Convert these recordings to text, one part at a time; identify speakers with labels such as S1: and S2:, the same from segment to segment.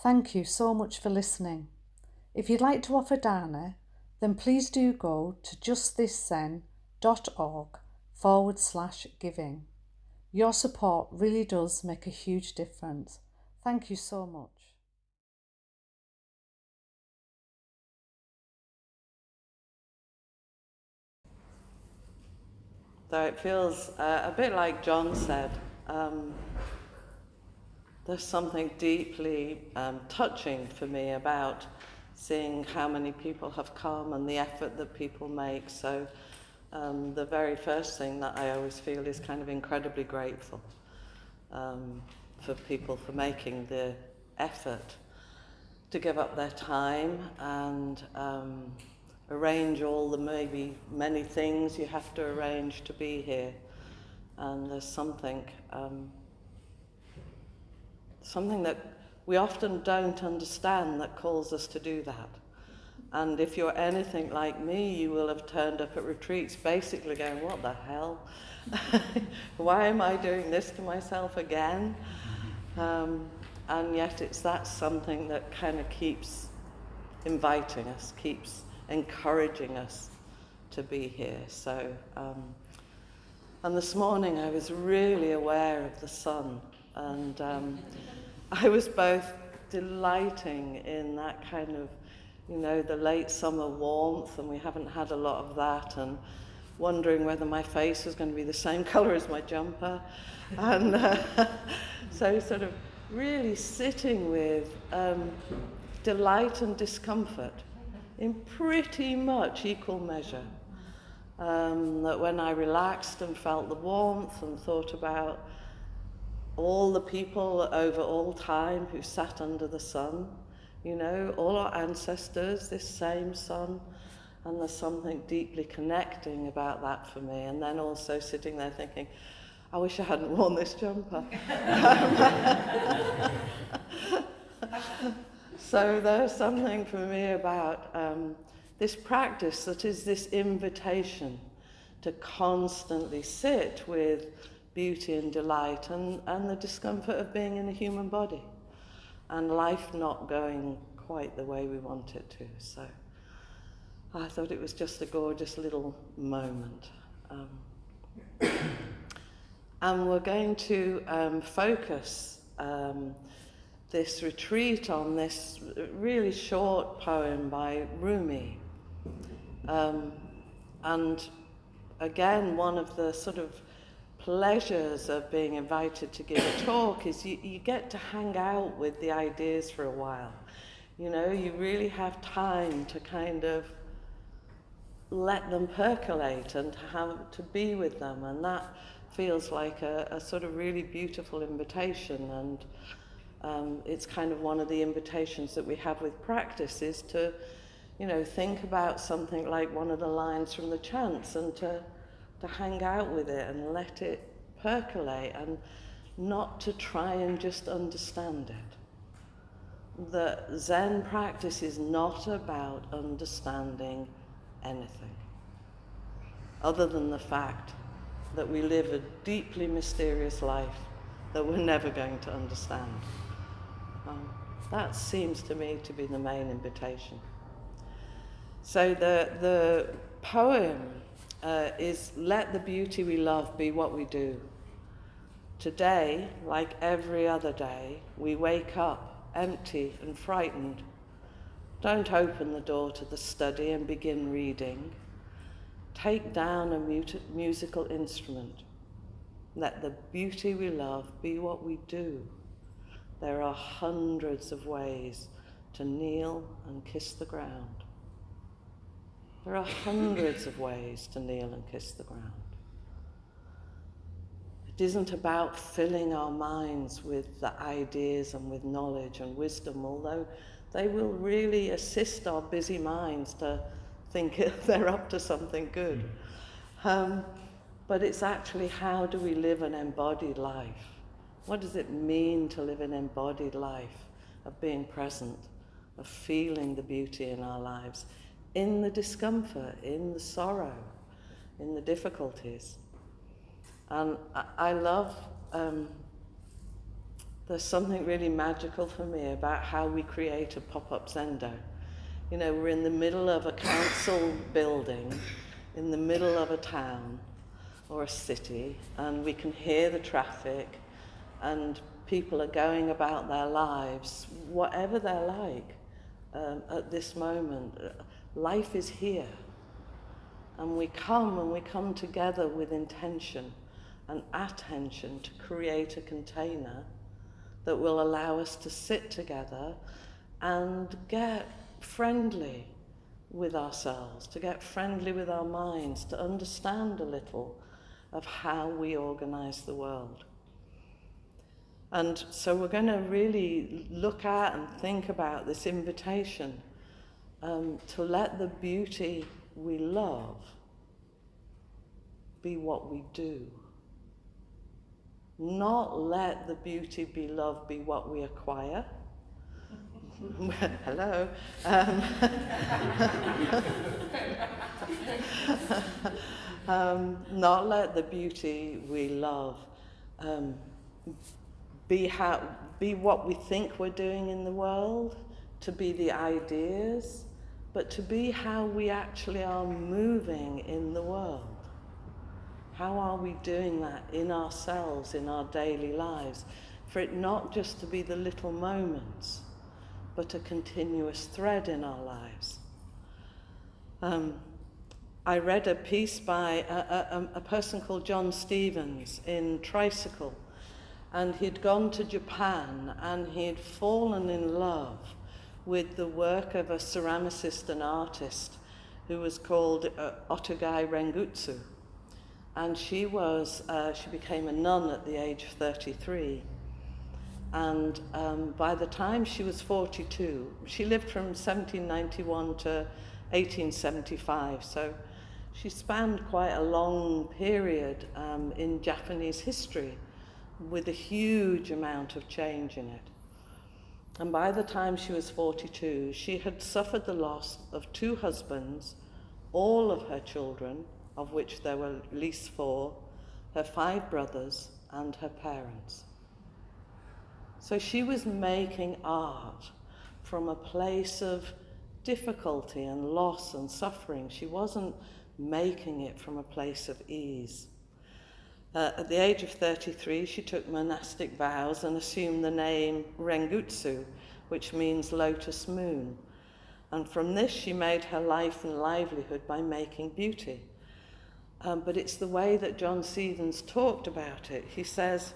S1: Thank you so much for listening. If you'd like to offer dana, then please do go to justthiszen.org/giving. Your support really does make a huge difference. Thank you so much.
S2: So it feels a bit like John said. There's something deeply touching for me about seeing how many people have come and the effort that people make. So the very first thing that I always feel is kind of incredibly grateful for people for making the effort to give up their time and arrange all the maybe many things you have to arrange to be here. And there's something that we often don't understand that calls us to do that. And if you're anything like me, you will have turned up at retreats basically going, what the hell? Why am I doing this to myself again? And yet it's that something that kind of keeps inviting us, keeps encouraging us to be here. So, and this morning I was really aware of the sun, and I was both delighting in that kind of, the late summer warmth, and we haven't had a lot of that, and wondering whether my face was going to be the same colour as my jumper. And so sort of really sitting with delight and discomfort in pretty much equal measure. That when I relaxed and felt the warmth and thought about all the people over all time who sat under the sun, all our ancestors, this same sun, and there's something deeply connecting about that for me. And then also sitting there thinking, I wish I hadn't worn this jumper. So there's something for me about this practice that is this invitation to constantly sit with beauty and delight and the discomfort of being in a human body and life not going quite the way we want it to. So I thought it was just a gorgeous little moment. And we're going to focus this retreat on this really short poem by Rumi. And again, one of the sort of pleasures of being invited to give a talk is you get to hang out with the ideas for a while. You really have time to kind of let them percolate and to be with them, and that feels like a sort of really beautiful invitation. And it's kind of one of the invitations that we have with practice is to, think about something like one of the lines from the chants and to hang out with it and let it percolate and not to try and just understand it. The Zen practice is not about understanding anything other than the fact that we live a deeply mysterious life that we're never going to understand. That seems to me to be the main invitation. So the poem is let the beauty we love be what we do. Today, like every other day, we wake up empty and frightened. Don't open the door to the study and begin reading. Take down a musical instrument. Let the beauty we love be what we do. There are hundreds of ways to kneel and kiss the ground. There are hundreds of ways to kneel and kiss the ground. It isn't about filling our minds with the ideas and with knowledge and wisdom, although they will really assist our busy minds to think they're up to something good. But it's actually, how do we live an embodied life? What does it mean to live an embodied life of being present, of feeling the beauty in our lives, in the discomfort, in the sorrow, in the difficulties? And I love there's something really magical for me about how we create a pop-up Zendo. You know, we're in the middle of a council building, in the middle of a town or a city, and we can hear the traffic, and people are going about their lives, whatever they're like at this moment. Life is here. And we come together with intention and attention to create a container that will allow us to sit together and get friendly with ourselves, to get friendly with our minds, to understand a little of how we organize the world. And so we're going to really look at and think about this invitation to let the beauty we love be what we do. Not let the beauty be loved be what we acquire. Hello. Not let the beauty we love be what we think we're doing in the world, to be the ideas, but to be how we actually are moving in the world. How are we doing that in ourselves, in our daily lives? For it not just to be the little moments, but a continuous thread in our lives. I read a piece by a person called John Stevens in Tricycle, and he'd gone to Japan and he'd fallen in love with the work of a ceramicist and artist who was called Otogai Rengutsu. And she became a nun at the age of 33. And by the time she was 42, she lived from 1791 to 1875. So she spanned quite a long period in Japanese history with a huge amount of change in it. And by the time she was 42, she had suffered the loss of 2 husbands, all of her children, of which there were at least 4, her 5 brothers, and her parents. So she was making art from a place of difficulty and loss and suffering. She wasn't making it from a place of ease. At the age of 33, she took monastic vows and assumed the name Rengutsu, which means lotus moon. And from this, she made her life and livelihood by making beauty. But it's the way that John Stevens talked about it. He says,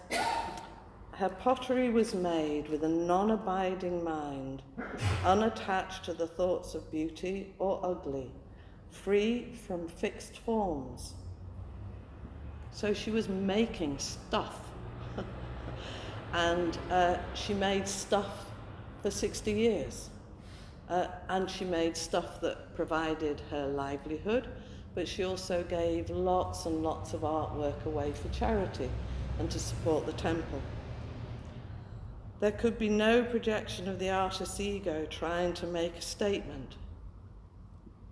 S2: her pottery was made with a non-abiding mind, unattached to the thoughts of beauty or ugly, free from fixed forms. So she was making stuff. And she made stuff for 60 years. And she made stuff that provided her livelihood, but she also gave lots and lots of artwork away for charity and to support the temple. There could be no projection of the artist's ego trying to make a statement.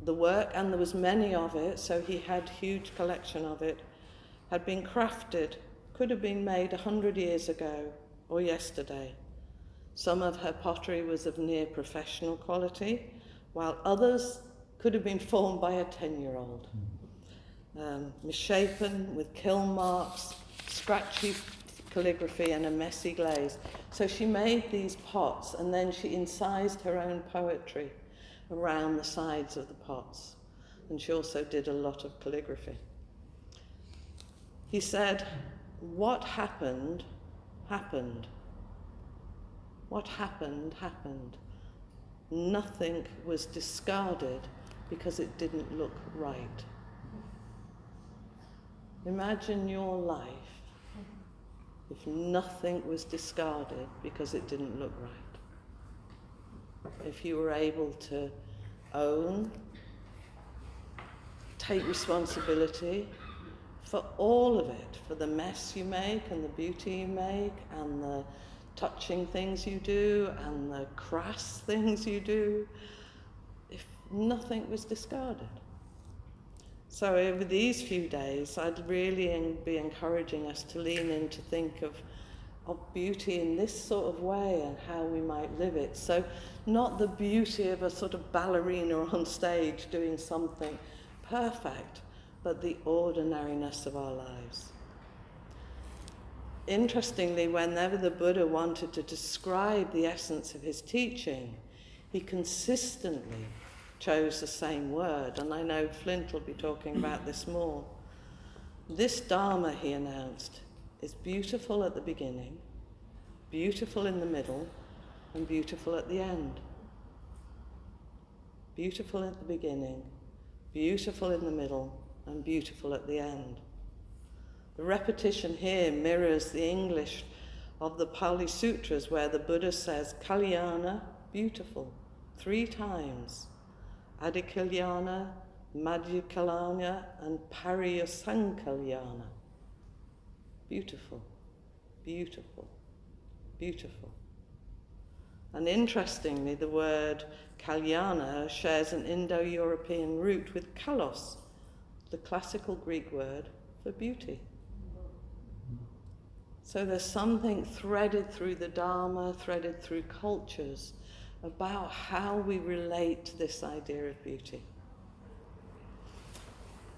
S2: The work, and there was many of it, so he had a huge collection of it, had been crafted, could have been made 100 years ago or yesterday. Some of her pottery was of near professional quality, while others could have been formed by a 10-year-old. Misshapen with kiln marks, scratchy calligraphy and a messy glaze. So she made these pots and then she incised her own poetry around the sides of the pots. And she also did a lot of calligraphy. He said, what happened, happened. What happened, happened. Nothing was discarded because it didn't look right. Imagine your life if nothing was discarded because it didn't look right. If you were able to own, take responsibility for all of it, for the mess you make and the beauty you make and the touching things you do and the crass things you do, if nothing was discarded. So over these few days, I'd really be encouraging us to lean in to think of of beauty in this sort of way and how we might live it. So not the beauty of a sort of ballerina on stage doing something perfect, but the ordinariness of our lives. Interestingly, whenever the Buddha wanted to describe the essence of his teaching, he consistently chose the same word, and I know Flint will be talking about this more. This Dharma, he announced, is beautiful at the beginning, beautiful in the middle, and beautiful at the end. Beautiful at the beginning, beautiful in the middle, and beautiful at the end. The repetition here mirrors the English of the Pali Sutras, where the Buddha says, Kalyana, beautiful, 3 times. Adikalyana, Madhyakalyana, and Pariyasankalyana. Beautiful, beautiful, beautiful. And interestingly, the word Kalyana shares an Indo-European root with kalos, the classical Greek word for beauty. So there's something threaded through the Dharma, threaded through cultures, about how we relate to this idea of beauty.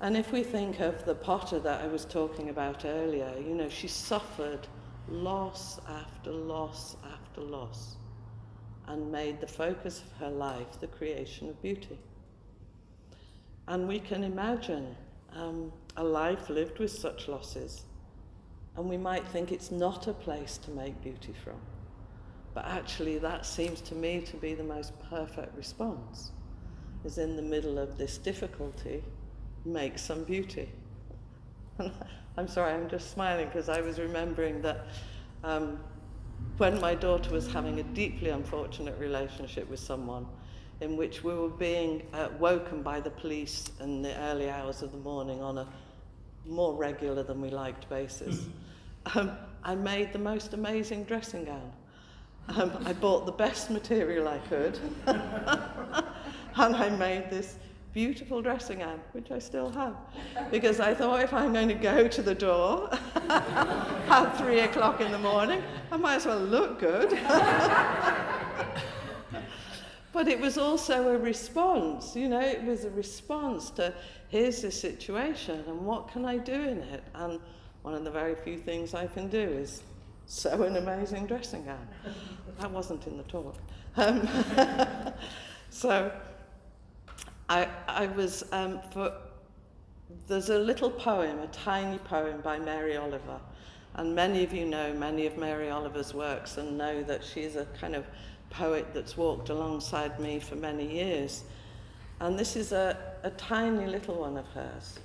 S2: And if we think of the potter that I was talking about earlier, she suffered loss after loss after loss and made the focus of her life the creation of beauty. And we can imagine a life lived with such losses, and we might think it's not a place to make beauty from. But actually that seems to me to be the most perfect response, is in the middle of this difficulty, make some beauty. I'm sorry, I'm just smiling because I was remembering that when my daughter was having a deeply unfortunate relationship with someone in which we were being woken by the police in the early hours of the morning on a more regular than we liked basis, I made the most amazing dressing gown. I bought the best material I could and I made this beautiful dressing gown, which I still have, because I thought if I'm going to go to the door at 3 o'clock in the morning, I might as well look good. But it was also a response, it was a response to, here's the situation and what can I do in it? And one of the very few things I can do is sew an amazing dressing gown. That wasn't in the talk. So I was, there's a little poem, a tiny poem by Mary Oliver, and many of you know many of Mary Oliver's works and know that she's a kind of poet that's walked alongside me for many years. And this is a tiny little one of hers,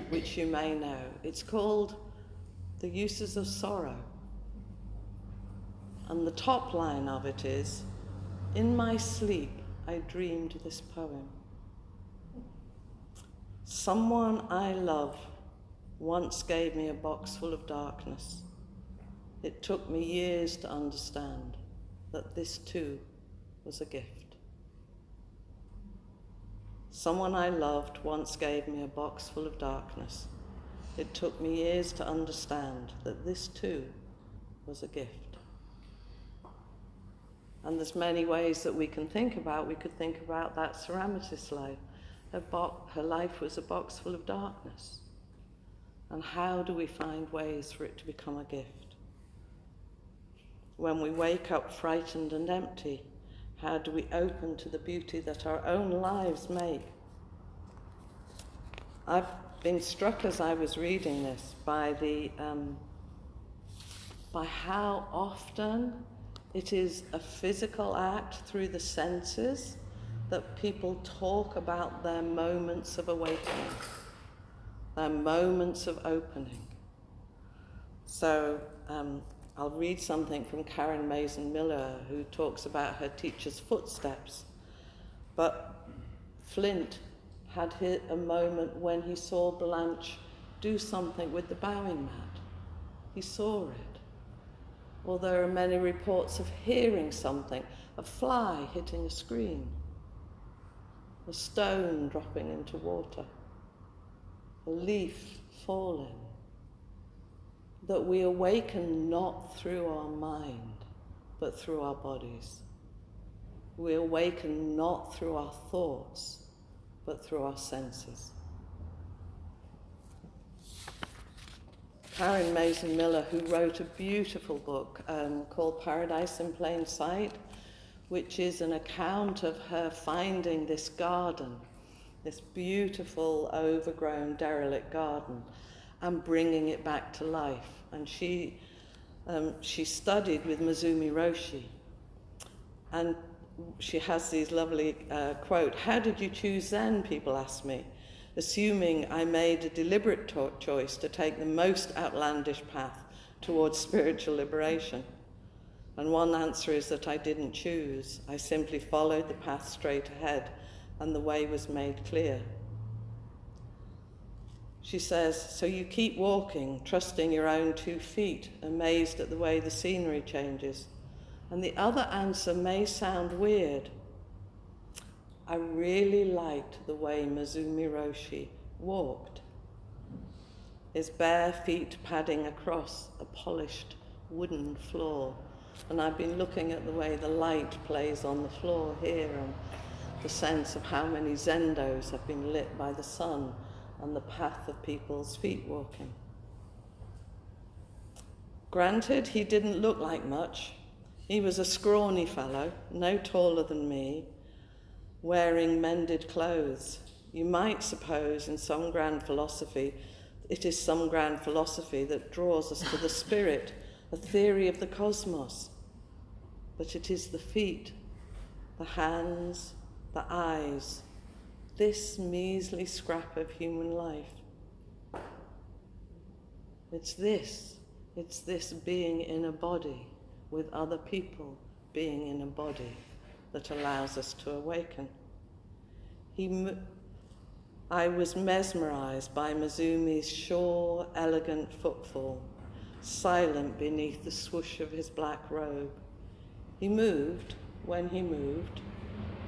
S2: which you may know. It's called The Uses of Sorrow. And the top line of it is, in my sleep, I dreamed this poem. Someone I love once gave me a box full of darkness. It took me years to understand that this too was a gift. Someone I loved once gave me a box full of darkness. It took me years to understand that this too was a gift. And there's many ways that we can think about. We could think about that ceramicist's life. Her life was a box full of darkness. And how do we find ways for it to become a gift? When we wake up frightened and empty, how do we open to the beauty that our own lives make? I've been struck as I was reading this by how often it is a physical act through the senses that people talk about their moments of awakening, their moments of opening. So I'll read something from Karen Mason Miller, who talks about her teacher's footsteps. But Flint had hit a moment when he saw Blanche do something with the bowing mat. He saw it. Or there are many reports of hearing something, a fly hitting a screen, a stone dropping into water, a leaf falling. that we awaken not through our mind, but through our bodies. We awaken not through our thoughts, but through our senses. Karen Mason Miller, who wrote a beautiful book called Paradise in Plain Sight, which is an account of her finding this garden, this beautiful, overgrown, derelict garden, and bringing it back to life. And she studied with Mizumi Roshi, and she has these lovely quote, "How did you choose Zen?" people ask me, assuming I made a deliberate choice to take the most outlandish path towards spiritual liberation. And one answer is that I didn't choose. I simply followed the path straight ahead, and the way was made clear. She says, so you keep walking, trusting your own 2 feet, amazed at the way the scenery changes. And the other answer may sound weird. I really liked the way Mizumi Roshi walked, his bare feet padding across a polished wooden floor. And I've been looking at the way the light plays on the floor here, and the sense of how many zendos have been lit by the sun and the path of people's feet walking. Granted, he didn't look like much. He was a scrawny fellow, no taller than me, wearing mended clothes. You might suppose in some grand philosophy, it is some grand philosophy that draws us to the spirit, a theory of the cosmos. But it is the feet, the hands, the eyes, this measly scrap of human life. It's this being in a body with other people being in a body that allows us to awaken. I was mesmerized by Mizumi's sure, elegant footfall, silent beneath the swoosh of his black robe. He moved, when he moved,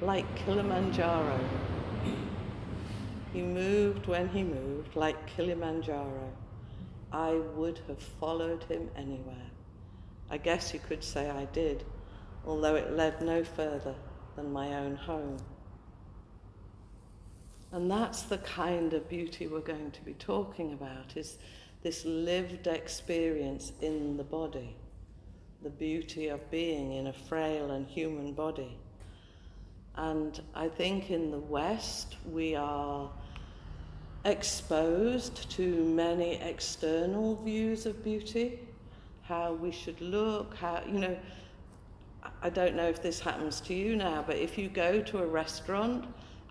S2: like Kilimanjaro. He moved when he moved, like Kilimanjaro. I would have followed him anywhere. I guess you could say I did, although it led no further than my own home. And that's the kind of beauty we're going to be talking about, is this lived experience in the body, the beauty of being in a frail and human body. And I think in the West, we are exposed to many external views of beauty, how we should look, how, I don't know if this happens to you now, but if you go to a restaurant,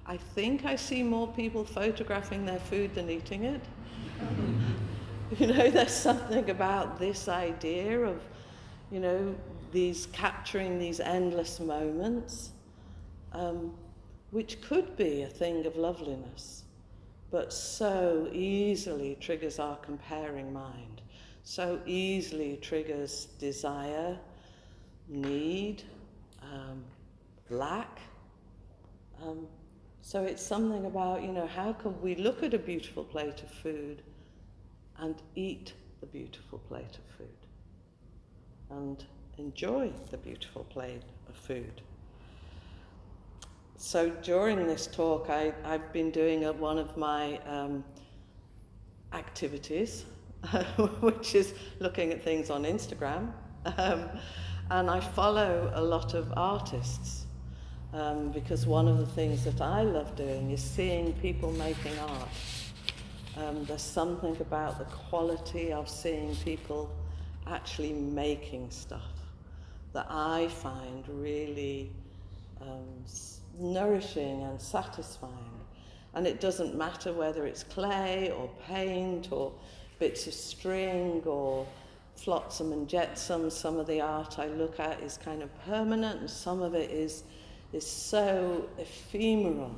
S2: I think I see more people photographing their food than eating it. There's something about this idea of, capturing these endless moments, which could be a thing of loveliness, but so easily triggers our comparing mind, so easily triggers desire, need, lack. So it's something about, how can we look at a beautiful plate of food and eat the beautiful plate of food and enjoy the beautiful plate of food. So during this talk, I've been doing one of my activities, which is looking at things on Instagram. And I follow a lot of artists, because one of the things that I love doing is seeing people making art. There's something about the quality of seeing people actually making stuff that I find really nourishing and satisfying. And it doesn't matter whether it's clay or paint or bits of string or flotsam and jetsam. Some of the art I look at is kind of permanent, and some of it is so ephemeral.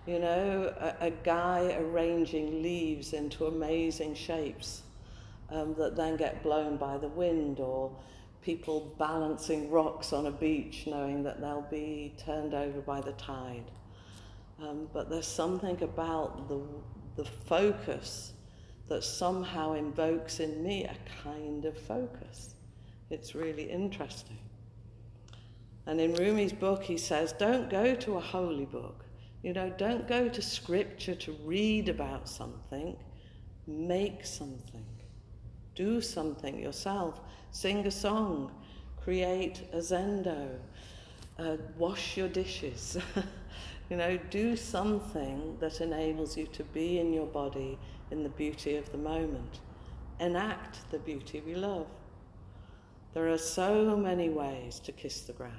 S2: A guy arranging leaves into amazing shapes that then get blown by the wind, or people balancing rocks on a beach knowing that they'll be turned over by the tide. But there's something about the focus that somehow invokes in me a kind of focus. It's really interesting. And in Rumi's book, he says, don't go to a holy book. Don't go to scripture to read about something. Make something. Do something yourself. Sing a song. Create a zendo. Wash your dishes. Do something that enables you to be in your body in the beauty of the moment. Enact the beauty we love. There are so many ways to kiss the ground.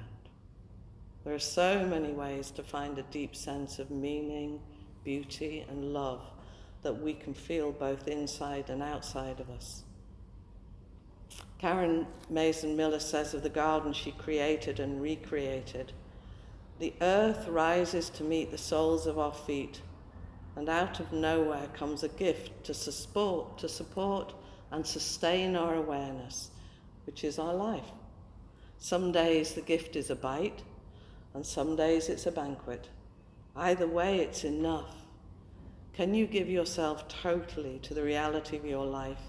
S2: There are so many ways to find a deep sense of meaning, beauty, and love that we can feel both inside and outside of us. Karen Mason Miller says of the garden she created and recreated, "The earth rises to meet the soles of our feet, and out of nowhere comes a gift to support and sustain our awareness, which is our life. Some days the gift is a bite, and some days it's a banquet. Either way, it's enough. Can you give yourself totally to the reality of your life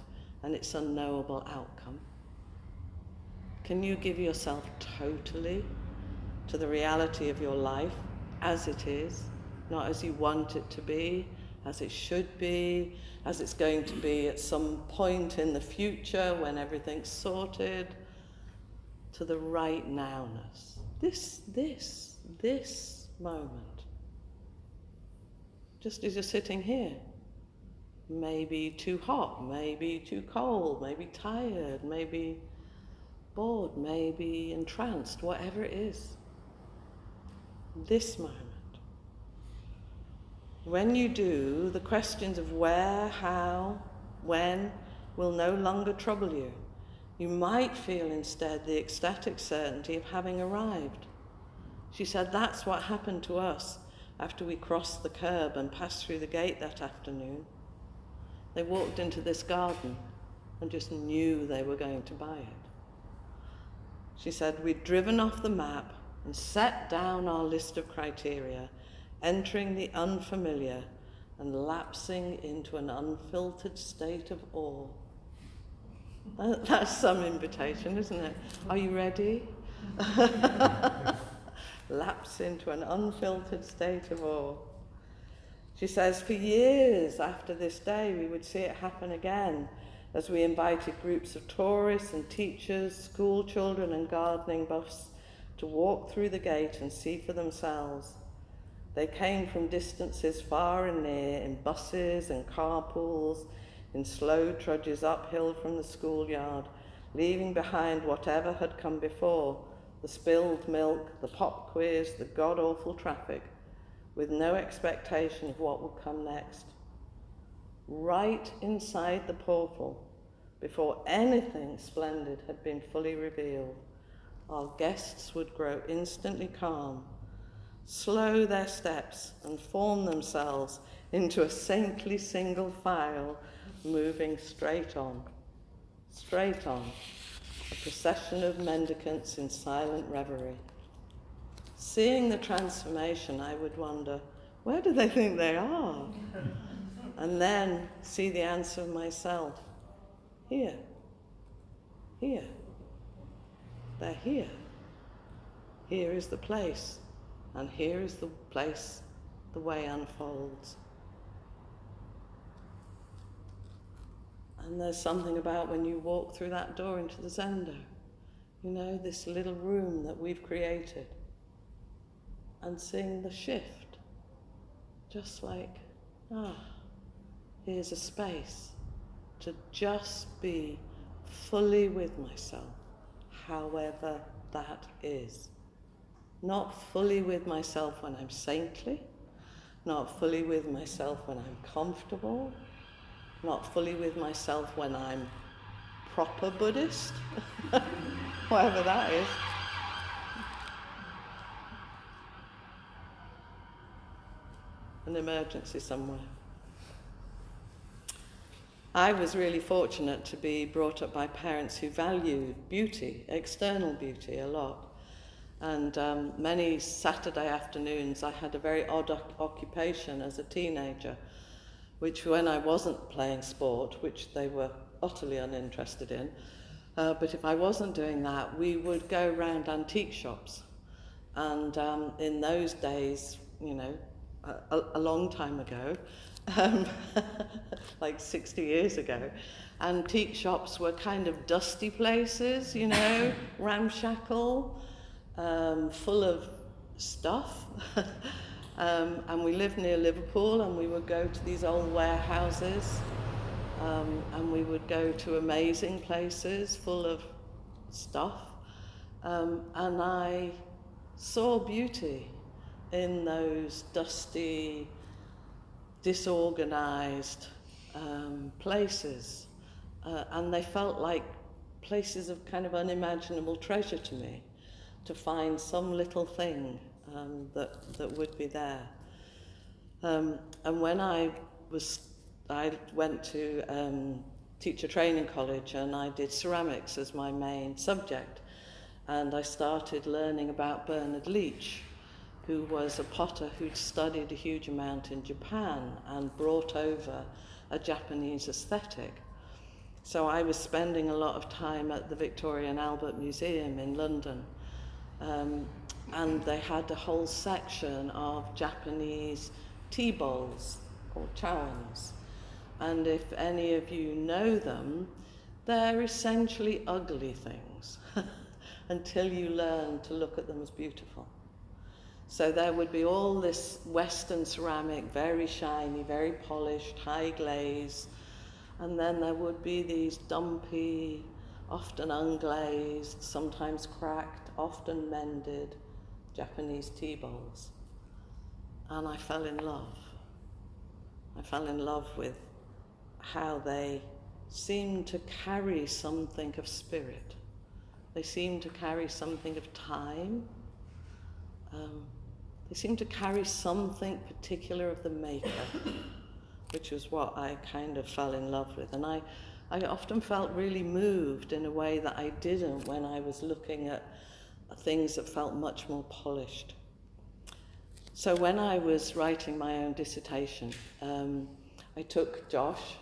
S2: and its unknowable outcome? Can you give yourself totally to the reality of your life as it is, not as you want it to be, as it should be, as it's going to be at some point in the future when everything's sorted, to the right nowness. This moment. Just as you're sitting here. Maybe too hot, maybe too cold, maybe tired, maybe bored, maybe entranced, whatever it is. This moment. When you do, the questions of where, how, when will no longer trouble you. You might feel instead the ecstatic certainty of having arrived. She said that's what happened to us after we crossed the curb and passed through the gate that afternoon. They walked into this garden and just knew they were going to buy it. She said we'd driven off the map and set down our list of criteria, entering the unfamiliar and lapsing into an unfiltered state of awe. That's some invitation, isn't it? Are you ready? Lapse into an unfiltered state of awe. She says, for years after this day, we would see it happen again as we invited groups of tourists and teachers, school children and gardening buffs to walk through the gate and see for themselves. They came from distances far and near, in buses and carpools, in slow trudges uphill from the schoolyard, leaving behind whatever had come before, the spilled milk, the pop quiz, the god-awful traffic, with no expectation of what would come next. Right inside the portal, before anything splendid had been fully revealed, our guests would grow instantly calm, slow their steps and form themselves into a saintly single file, moving straight on, a procession of mendicants in silent reverie. Seeing the transformation, I would wonder, where do they think they are? And then see the answer myself. Here. They're here. Here is the place, and here is the place the way unfolds. And there's something about when you walk through that door into the Zendo, this little room that we've created, and seeing the shift, just like, here's a space to just be fully with myself, however that is. Not fully with myself when I'm saintly, not fully with myself when I'm comfortable, not fully with myself when I'm proper Buddhist, whatever that is. An emergency somewhere. I was really fortunate to be brought up by parents who valued beauty, external beauty, a lot. And many Saturday afternoons I had a very odd occupation as a teenager. which when I wasn't playing sport, which they were utterly uninterested in, but if I wasn't doing that, we would go round antique shops. And in those days, you know, a long time ago, like 60 years ago, antique shops were kind of dusty places, you know, ramshackle, full of stuff. And we lived near Liverpool, and we would go to these old warehouses, and we would go to amazing places full of stuff. And I saw beauty in those dusty, disorganized places. And they felt like places of kind of unimaginable treasure to me, to find some little thing that would be there. And when I went to teacher training college, and I did ceramics as my main subject, and I started learning about Bernard Leach, who was a potter who'd studied a huge amount in Japan and brought over a Japanese aesthetic. So I was spending a lot of time at the Victoria and Albert Museum in London, and they had a whole section of Japanese tea bowls, called chawans. And if any of you know them, they're essentially ugly things until you learn to look at them as beautiful. So there would be all this Western ceramic, very shiny, very polished, high glaze, and then there would be these dumpy, often unglazed, sometimes cracked, often mended Japanese tea bowls. And I fell in love. I fell in love with how they seemed to carry something of spirit. They seemed to carry something of time. They seemed to carry something particular of the maker, which was what I kind of fell in love with. And I often felt really moved in a way that I didn't when I was looking at things that felt much more polished. So when I was writing my own dissertation, I took Josh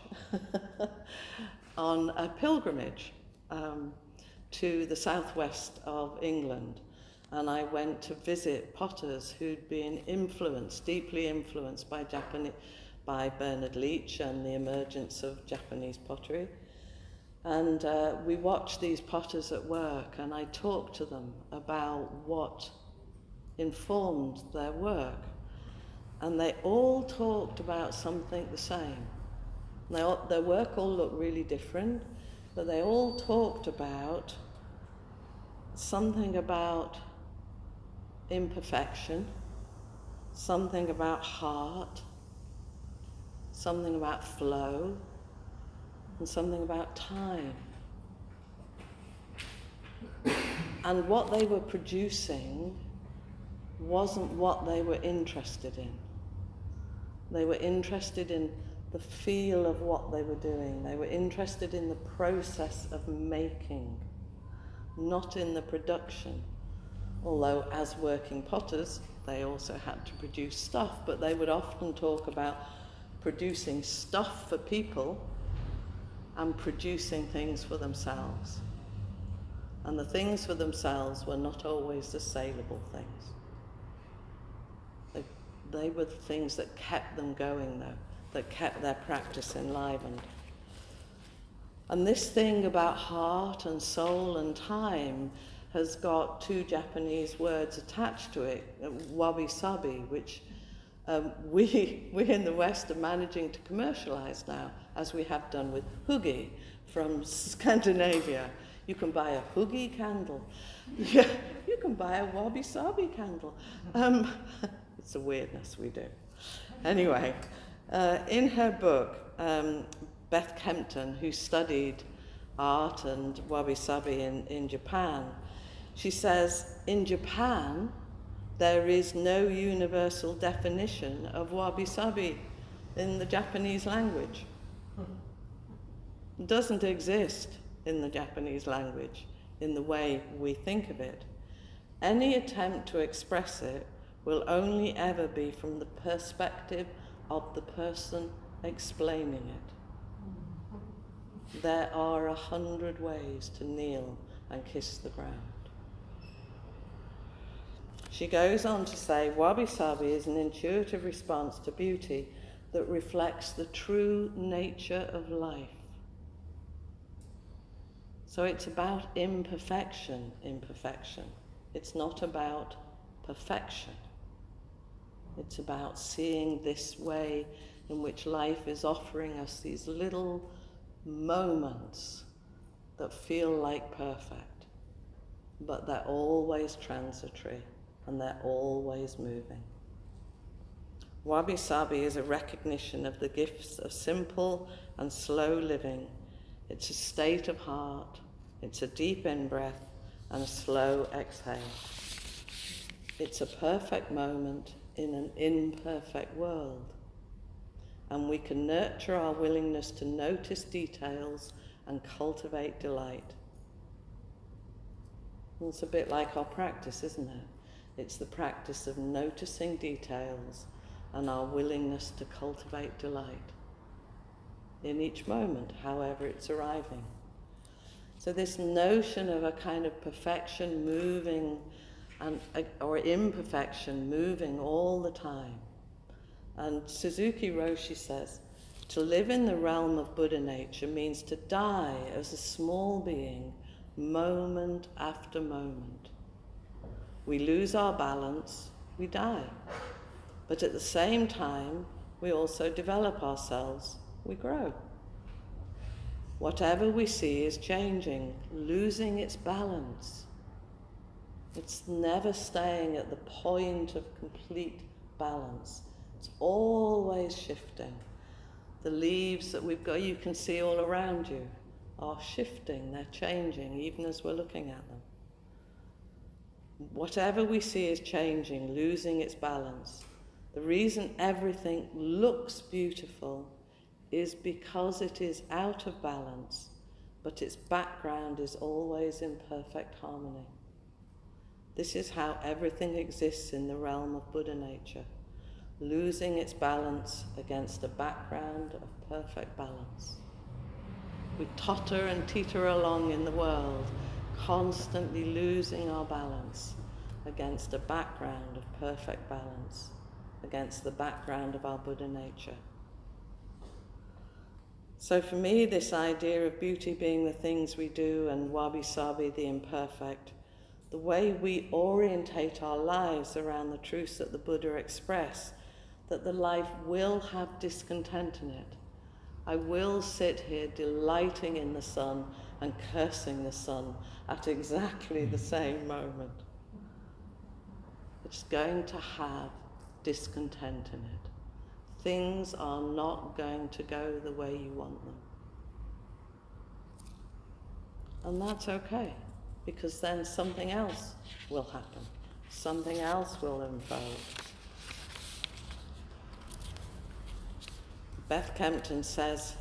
S2: on a pilgrimage to the southwest of England, and I went to visit potters who'd been deeply influenced by Bernard Leach and the emergence of Japanese pottery. And we watched these potters at work, and I talked to them about what informed their work. And they all talked about something the same. Their work all looked really different, but they all talked about something about imperfection, something about heart, something about flow, and something about time. And what they were producing wasn't what they were interested in. They were interested in the feel of what they were doing. They were interested in the process of making, not in the production. Although as working potters, they also had to produce stuff, but they would often talk about producing stuff for people and producing things for themselves. And the things for themselves were not always the saleable things. They were the things that kept them going, though, that kept their practice enlivened. And this thing about heart and soul and time has got two Japanese words attached to it, wabi-sabi, which we in the West are managing to commercialize now, as we have done with hugi from Scandinavia. You can buy a hugi candle. Yeah, you can buy a wabi-sabi candle. It's a weirdness we do. Anyway, in her book, Beth Kempton, who studied art and wabi-sabi in Japan, she says, in Japan, there is no universal definition of wabi-sabi in the Japanese language. It doesn't exist in the Japanese language in the way we think of it. Any attempt to express it will only ever be from the perspective of the person explaining it. There are 100 ways to kneel and kiss the ground. She goes on to say, wabi-sabi is an intuitive response to beauty that reflects the true nature of life. So it's about imperfection. It's not about perfection. It's about seeing this way in which life is offering us these little moments that feel like perfect, but they're always transitory and they're always moving. Wabi-sabi is a recognition of the gifts of simple and slow living. It's a state of heart, it's a deep in-breath and a slow exhale. It's a perfect moment in an imperfect world. And we can nurture our willingness to notice details and cultivate delight. And it's a bit like our practice, isn't it? It's the practice of noticing details and our willingness to cultivate delight in each moment, however it's arriving. So this notion of a kind of perfection moving or imperfection moving all the time. And Suzuki Roshi says, to live in the realm of Buddha nature means to die as a small being, moment after moment. We lose our balance, we die. But at the same time, we also develop ourselves, we grow. Whatever we see is changing, losing its balance. It's never staying at the point of complete balance. It's always shifting. The leaves that we've got, you can see all around you, are shifting, they're changing, even as we're looking at them. Whatever we see is changing, losing its balance. The reason everything looks beautiful is because it is out of balance, but its background is always in perfect harmony. This is how everything exists in the realm of Buddha nature, losing its balance against a background of perfect balance. We totter and teeter along in the world, constantly losing our balance against a background of perfect balance, against the background of our Buddha nature. So for me, this idea of beauty being the things we do and wabi-sabi the imperfect, the way we orientate our lives around the truths that the Buddha expressed, that the life will have discontent in it. I will sit here delighting in the sun and cursing the sun at exactly the same moment. It's going to have discontent in it. Things are not going to go the way you want them. And that's okay, because then something else will happen. Something else will unfold. Beth Kempton says,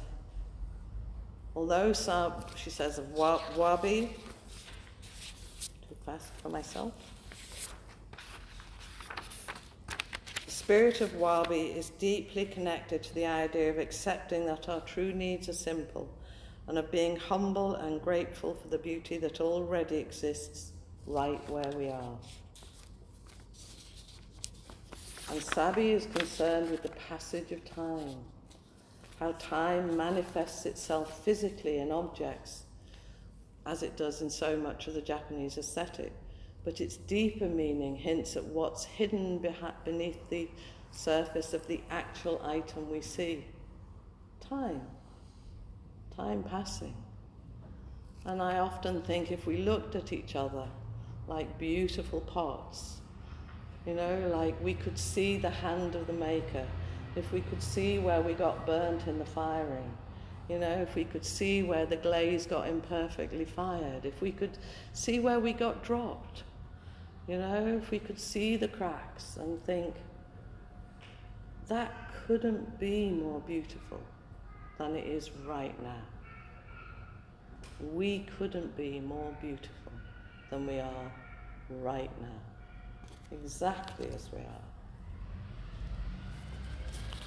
S2: although she says of wabi, too fast for myself. The spirit of wabi is deeply connected to the idea of accepting that our true needs are simple and of being humble and grateful for the beauty that already exists right where we are. And Sabi is concerned with the passage of time, how time manifests itself physically in objects, as it does in so much of the Japanese aesthetic, but its deeper meaning hints at what's hidden beneath the surface of the actual item we see. Time passing. And I often think if we looked at each other like beautiful pots, like we could see the hand of the maker, if we could see where we got burnt in the firing, if we could see where the glaze got imperfectly fired, if we could see where we got dropped, if we could see the cracks and think, that couldn't be more beautiful than it is right now. We couldn't be more beautiful than we are right now, exactly as we are.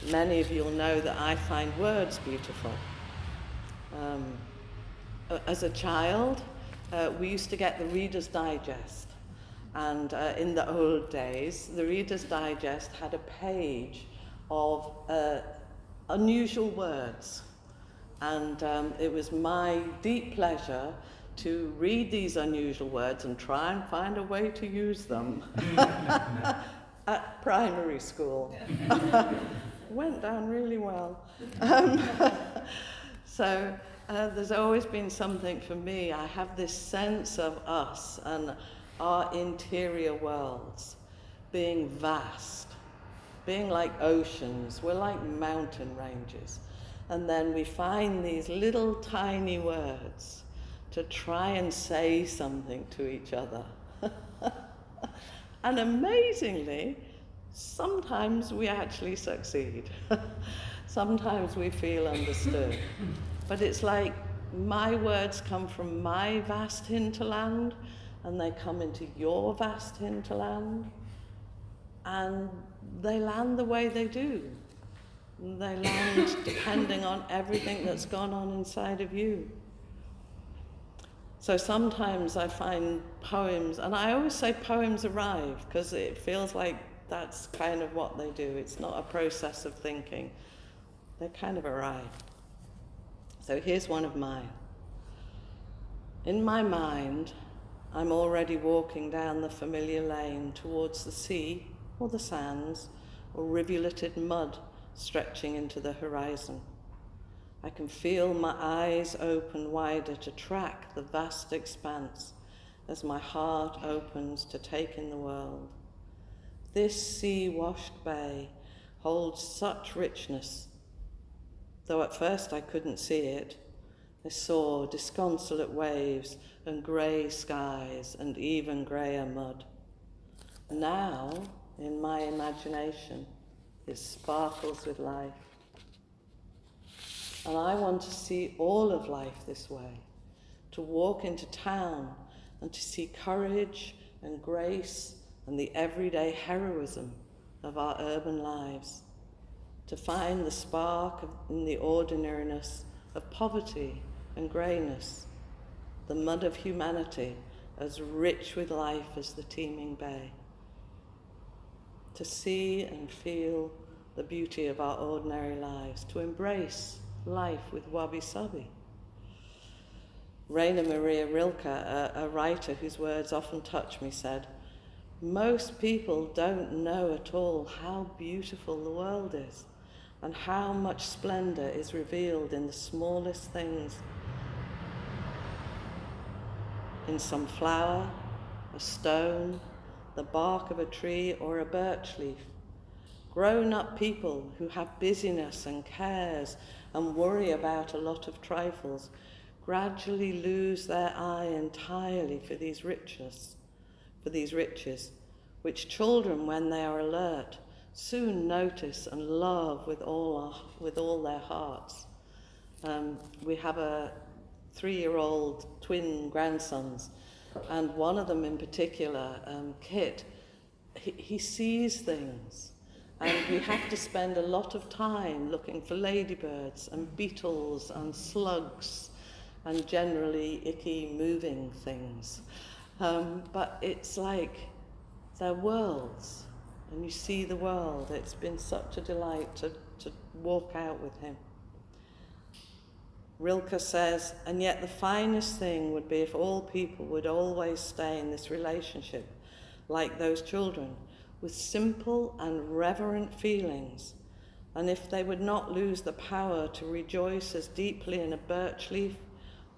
S2: Many of you will know that I find words beautiful. As a child, we used to get the Reader's Digest. And in the old days, the Reader's Digest had a page of unusual words. And it was my deep pleasure to read these unusual words and try and find a way to use them at primary school. Went down really well. So there's always been something for me. I have this sense of us and our interior worlds being vast, being like oceans. We're like mountain ranges. And then we find these little tiny words to try and say something to each other. And amazingly, sometimes we actually succeed. Sometimes we feel understood. But it's like my words come from my vast hinterland, and they come into your vast hinterland, and they land the way they do. They land depending on everything that's gone on inside of you. So sometimes I find poems, and I always say poems arrive, because it feels like that's kind of what they do. It's not a process of thinking. They kind of arrive. So here's one of mine. In my mind, I'm already walking down the familiar lane towards the sea, or the sands, or rivuleted mud stretching into the horizon. I can feel my eyes open wider to track the vast expanse as my heart opens to take in the world. This sea-washed bay holds such richness, though at first I couldn't see it. I saw disconsolate waves and grey skies and even greyer mud. Now, in my imagination, it sparkles with life. And I want to see all of life this way, to walk into town and to see courage and grace and the everyday heroism of our urban lives, to find the spark in the ordinariness of poverty and greyness, the mud of humanity as rich with life as the teeming bay, to see and feel the beauty of our ordinary lives, to embrace life with wabi-sabi. Rainer Maria Rilke, a writer whose words often touch me, said, "Most people don't know at all how beautiful the world is and how much splendor is revealed in the smallest things. In some flower, a stone, the bark of a tree, or a birch leaf. Grown-up people who have busyness and cares and worry about a lot of trifles gradually lose their eye entirely for these riches, which children, when they are alert, soon notice and love with all their hearts." We have a 3-year-old twin grandsons, and one of them in particular, Kit, he sees things. And we have to spend a lot of time looking for ladybirds and beetles and slugs and generally icky moving things. But it's like they're worlds, and you see the world. It's been such a delight to walk out with him. Rilke says, "And yet the finest thing would be if all people would always stay in this relationship like those children, with simple and reverent feelings, and if they would not lose the power to rejoice as deeply in a birch leaf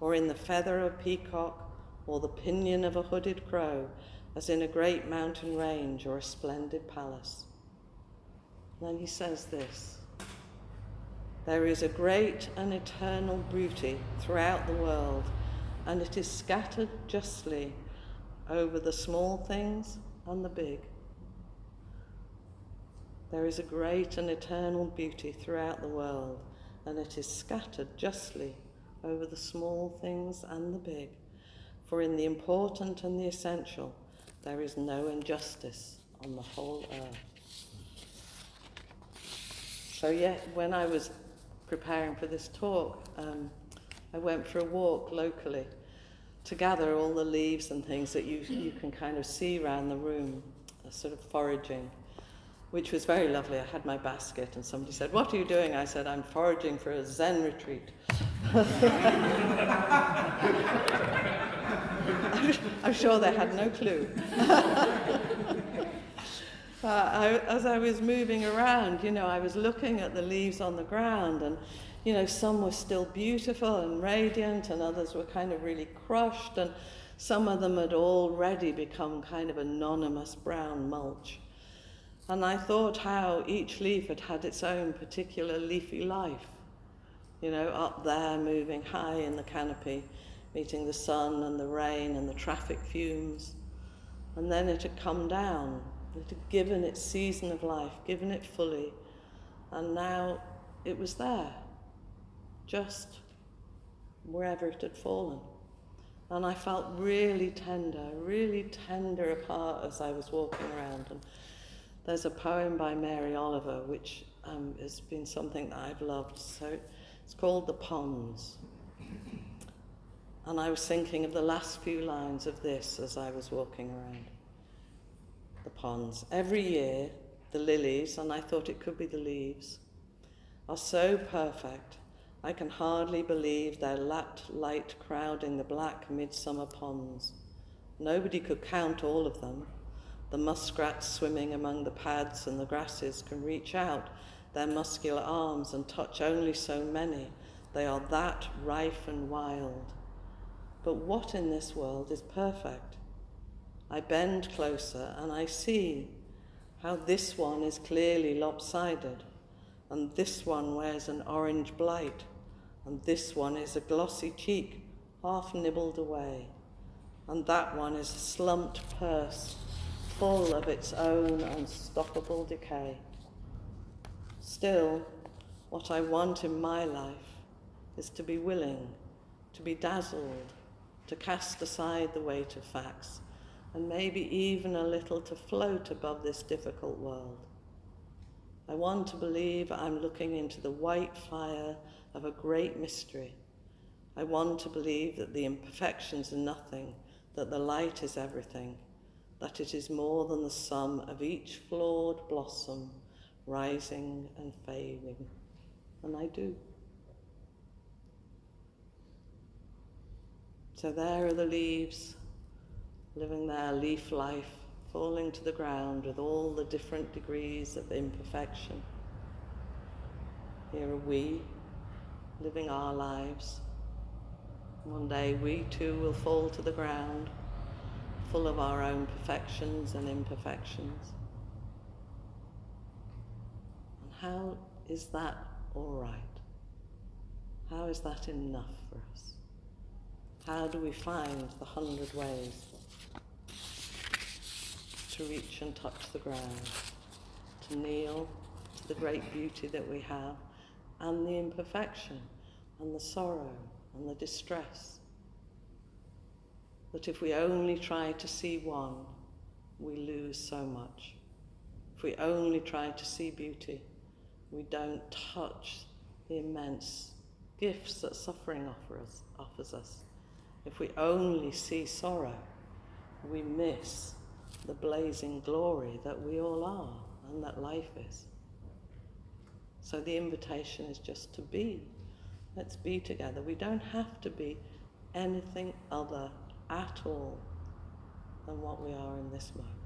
S2: or in the feather of a peacock or the pinion of a hooded crow as in a great mountain range or a splendid palace." Then he says this, "There is a great and eternal beauty throughout the world, and it is scattered justly over the small things and the big." There is a great and eternal beauty throughout the world, and it is scattered justly over the small things and the big. For in the important and the essential, there is no injustice on the whole earth. So yeah, when I was preparing for this talk, I went for a walk locally to gather all the leaves and things that you can kind of see around the room, sort of foraging, which was very lovely. I had my basket and somebody said, "What are you doing?" I said, "I'm foraging for a Zen retreat." I'm sure they had no clue. As I was moving around, I was looking at the leaves on the ground, and some were still beautiful and radiant, and others were kind of really crushed, and some of them had already become kind of anonymous brown mulch. And I thought how each leaf had had its own particular leafy life, up there moving high in the canopy, meeting the sun and the rain and the traffic fumes. And then it had come down. It had given its season of life, given it fully, and now it was there, just wherever it had fallen. And I felt really tender of heart as I was walking around. And there's a poem by Mary Oliver, which has been something that I've loved. So it's called The Ponds. And I was thinking of the last few lines of this as I was walking around. The ponds. Every year, the lilies, and I thought it could be the leaves, are so perfect, I can hardly believe their lapped light crowding the black midsummer ponds. Nobody could count all of them. The muskrats swimming among the pads and the grasses can reach out their muscular arms and touch only so many. They are that rife and wild. But what in this world is perfect? I bend closer and I see how this one is clearly lopsided, and this one wears an orange blight, and this one is a glossy cheek half nibbled away, and that one is a slumped purse full of its own unstoppable decay. Still, what I want in my life is to be willing, to be dazzled, to cast aside the weight of facts, and maybe even a little to float above this difficult world. I want to believe I'm looking into the white fire of a great mystery. I want to believe that the imperfections are nothing, that the light is everything, that it is more than the sum of each flawed blossom rising and fading. And I do. So there are the leaves, living their leaf life, falling to the ground with all the different degrees of imperfection. Here are we, living our lives. One day we too will fall to the ground, full of our own perfections and imperfections. And how is that all right? How is that enough for us? How do we find the 100 ways to reach and touch the ground, to kneel to the great beauty that we have, and the imperfection, and the sorrow, and the distress? That if we only try to see one, we lose so much. If we only try to see beauty, we don't touch the immense gifts that suffering offers us. If we only see sorrow, we miss the blazing glory that we all are and that life is. So the invitation is just to be. Let's be together. We don't have to be anything other at all than what we are in this moment.